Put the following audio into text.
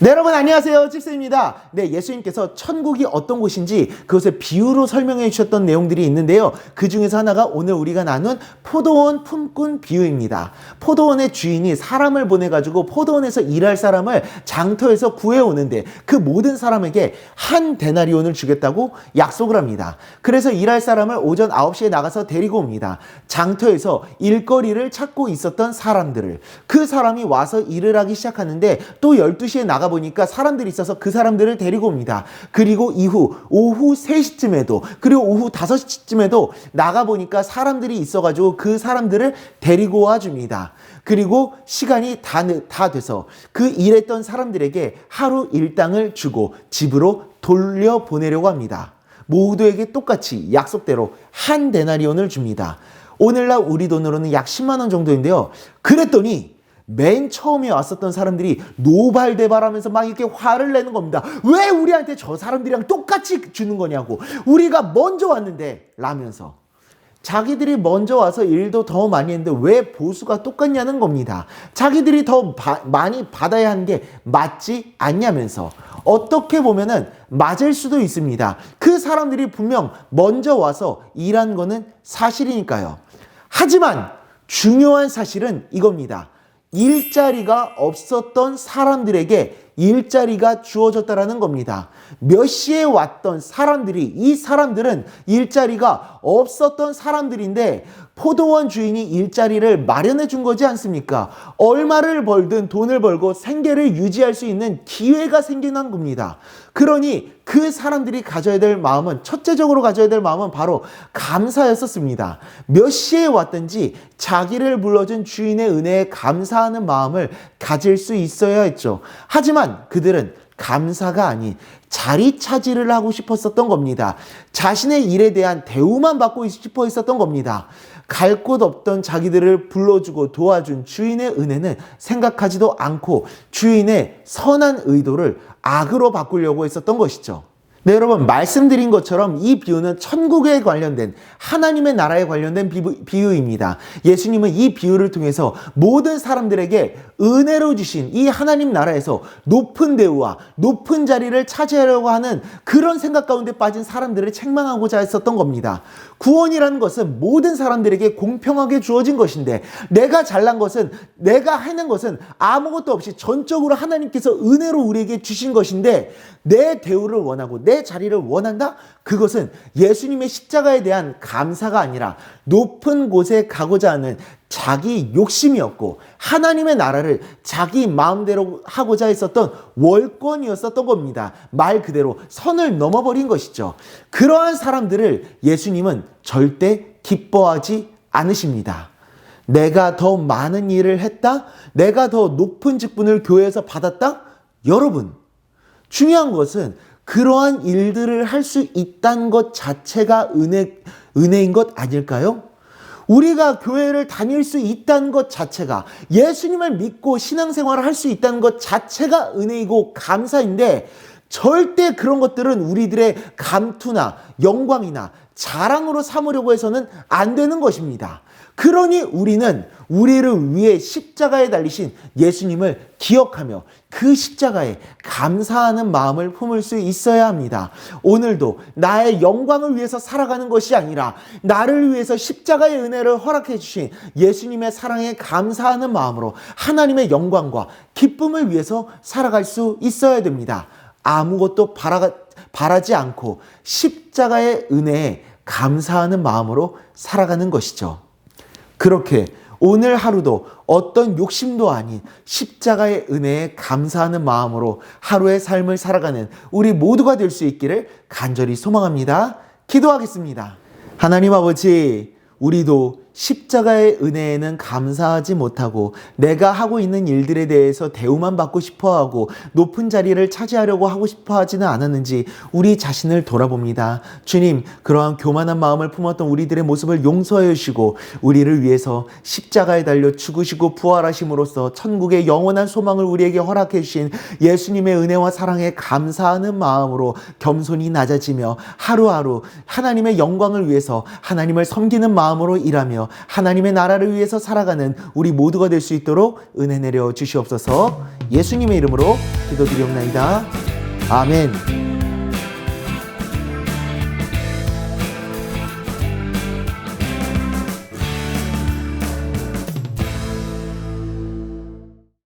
네, 여러분 안녕하세요. 찝스입니다. 네, 예수님께서 천국이 어떤 곳인지 그것을 비유로 설명해 주셨던 내용들이 있는데요. 그 중에서 하나가 오늘 우리가 나눈 포도원 품꾼 비유입니다. 포도원의 주인이 사람을 보내가지고 포도원에서 일할 사람을 장터에서 구해오는데 그 모든 사람에게 한 데나리온을 주겠다고 약속을 합니다. 그래서 일할 사람을 오전 9시에 나가서 데리고 옵니다. 장터에서 일거리를 찾고 있었던 사람들을, 그 사람이 와서 일을 하기 시작하는데 또 12시에 나가 보니까 사람들이 있어서 그 사람들을 데리고 옵니다. 그리고 이후 오후 3시쯤에도 그리고 오후 5시쯤에도 나가 보니까 사람들이 있어가지고 그 사람들을 데리고 와 줍니다. 그리고 시간이 다 돼서 그 일했던 사람들에게 하루 일당을 주고 집으로 돌려보내려고 합니다. 모두에게 똑같이 약속대로 한 데나리온을 줍니다. 오늘날 우리 돈으로는 약 10만 원 정도인데요. 그랬더니 맨 처음에 왔었던 사람들이 노발대발하면서 막 이렇게 화를 내는 겁니다. 왜 우리한테 저 사람들이랑 똑같이 주는 거냐고. 우리가 먼저 왔는데 라면서. 자기들이 먼저 와서 일도 더 많이 했는데 왜 보수가 똑같냐는 겁니다. 자기들이 더 많이 받아야 하는 게 맞지 않냐면서. 어떻게 보면은 맞을 수도 있습니다. 그 사람들이 분명 먼저 와서 일한 거는 사실이니까요. 하지만 중요한 사실은 이겁니다. 일자리가 없었던 사람들에게 일자리가 주어졌다라는 겁니다. 몇 시에 왔던 사람들이, 이 사람들은 일자리가 없었던 사람들인데 포도원 주인이 일자리를 마련해 준 거지 않습니까? 얼마를 벌든 돈을 벌고 생계를 유지할 수 있는 기회가 생겨난 겁니다. 그러니 그 사람들이 가져야 될 마음은, 첫째적으로 가져야 될 마음은 바로 감사였었습니다. 몇 시에 왔든지 자기를 불러준 주인의 은혜에 감사하는 마음을 가질 수 있어야 했죠. 하지만 그들은 감사가 아닌 자리 차지를 하고 싶었었던 겁니다. 자신의 일에 대한 대우만 받고 싶어 했었던 겁니다. 갈 곳 없던 자기들을 불러주고 도와준 주인의 은혜는 생각하지도 않고 주인의 선한 의도를 악으로 바꾸려고 했었던 것이죠. 네, 여러분 말씀드린 것처럼 이 비유는 천국에 관련된, 하나님의 나라에 관련된 비유입니다. 예수님은 이 비유를 통해서 모든 사람들에게 은혜로 주신 이 하나님 나라에서 높은 대우와 높은 자리를 차지하려고 하는 그런 생각 가운데 빠진 사람들을 책망하고자 했었던 겁니다. 구원이라는 것은 모든 사람들에게 공평하게 주어진 것인데, 내가 잘난 것은, 내가 해낸 것은 아무것도 없이 전적으로 하나님께서 은혜로 우리에게 주신 것인데, 내 대우를 원하고 내 자리를 원한다? 그것은 예수님의 십자가에 대한 감사가 아니라 높은 곳에 가고자 하는 자기 욕심이었고, 하나님의 나라를 자기 마음대로 하고자 했었던 월권이었었던 겁니다. 말 그대로 선을 넘어버린 것이죠. 그러한 사람들을 예수님은 절대 기뻐하지 않으십니다. 내가 더 많은 일을 했다? 내가 더 높은 직분을 교회에서 받았다? 여러분, 중요한 것은 그러한 일들을 할 수 있다는 것 자체가 은혜인 것 아닐까요? 우리가 교회를 다닐 수 있다는 것 자체가, 예수님을 믿고 신앙생활을 할 수 있다는 것 자체가 은혜이고 감사인데, 절대 그런 것들은 우리들의 감투나 영광이나 자랑으로 삼으려고 해서는 안 되는 것입니다. 그러니 우리는 우리를 위해 십자가에 달리신 예수님을 기억하며 그 십자가에 감사하는 마음을 품을 수 있어야 합니다. 오늘도 나의 영광을 위해서 살아가는 것이 아니라 나를 위해서 십자가의 은혜를 허락해 주신 예수님의 사랑에 감사하는 마음으로 하나님의 영광과 기쁨을 위해서 살아갈 수 있어야 됩니다. 아무것도 바라지 않고 십자가의 은혜에 감사하는 마음으로 살아가는 것이죠. 그렇게 오늘 하루도 어떤 욕심도 아닌 십자가의 은혜에 감사하는 마음으로 하루의 삶을 살아가는 우리 모두가 될 수 있기를 간절히 소망합니다. 기도하겠습니다. 하나님 아버지, 우리도 십자가의 은혜에는 감사하지 못하고 내가 하고 있는 일들에 대해서 대우만 받고 싶어하고 높은 자리를 차지하려고 하고 싶어하지는 않았는지 우리 자신을 돌아봅니다. 주님, 그러한 교만한 마음을 품었던 우리들의 모습을 용서해 주시고 우리를 위해서 십자가에 달려 죽으시고 부활하심으로써 천국의 영원한 소망을 우리에게 허락해 주신 예수님의 은혜와 사랑에 감사하는 마음으로 겸손히 낮아지며 하루하루 하나님의 영광을 위해서 하나님을 섬기는 마음으로 일하며 살아가며 하나님의 나라를 위해서 살아가는 우리 모두가 될 수 있도록 은혜 내려 주시옵소서. 예수님의 이름으로 기도드리옵나이다. 아멘.